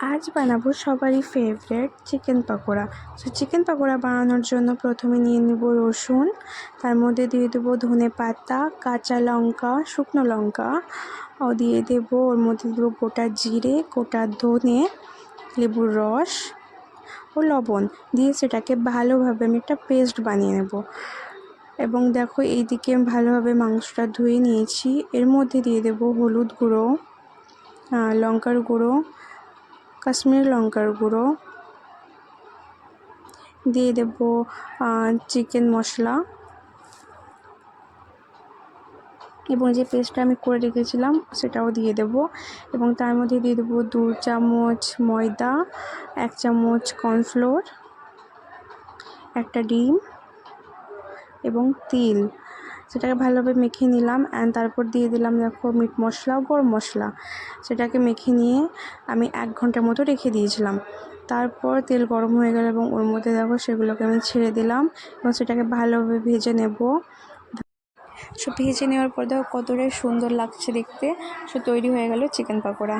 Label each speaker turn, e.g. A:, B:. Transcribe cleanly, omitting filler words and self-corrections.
A: আজ বানাবো সবারই favourite chicken pakora. Chicken pakora বানানোর জন্য প্রথমে নিয়ে নেব রসুন, তার মধ্যে দিয়ে দেবো ধনে পাতা, কাঁচা লঙ্কা, শুকনো লঙ্কা ও দিয়ে দেবো ওর মধ্যে দেবো গোটা জিরে, গোটা ধনে, লেবুর রস ও লবণ দিয়ে সেটাকে ভালোভাবে আমি একটা পেস্ট বানিয়ে নেব। এবং দেখো এইদিকে আমি ভালোভাবে মাংসটা ধুয়ে নিয়েছি। এর মধ্যে দিয়ে দেবো হলুদ গুঁড়ো, লঙ্কার গুঁড়ো, কাশ্মীরি লঙ্কার গুঁড়ো, দিয়ে দেব চিকেন মশলা এবং যে পেস্টটা আমি করে রেখেছিলাম সেটাও দিয়ে দেব। এবং তার মধ্যে দিয়ে দেবো 2 চামচ ময়দা, 1 চামচ কর্নফ্লোর, একটা ডিম এবং তিল। সেটাকে ভালোভাবে মেখে নিলাম অ্যান্ড তারপর দিয়ে দিলাম দেখো মিট মশলা, গরম মশলা। সেটাকে মেখে নিয়ে আমি 1 ঘন্টার মতো রেখে দিয়েছিলাম। তারপর তেল গরম হয়ে গেল এবং ওর মধ্যে দেখো সেগুলোকে আমি ছেড়ে দিলাম এবং সেটাকে ভালোভাবে ভেজে নেব। ভেজে নেওয়ার পর দেখো কতটাই সুন্দর লাগছে দেখতে। তৈরি হয়ে গেল চিকেন পকোড়া।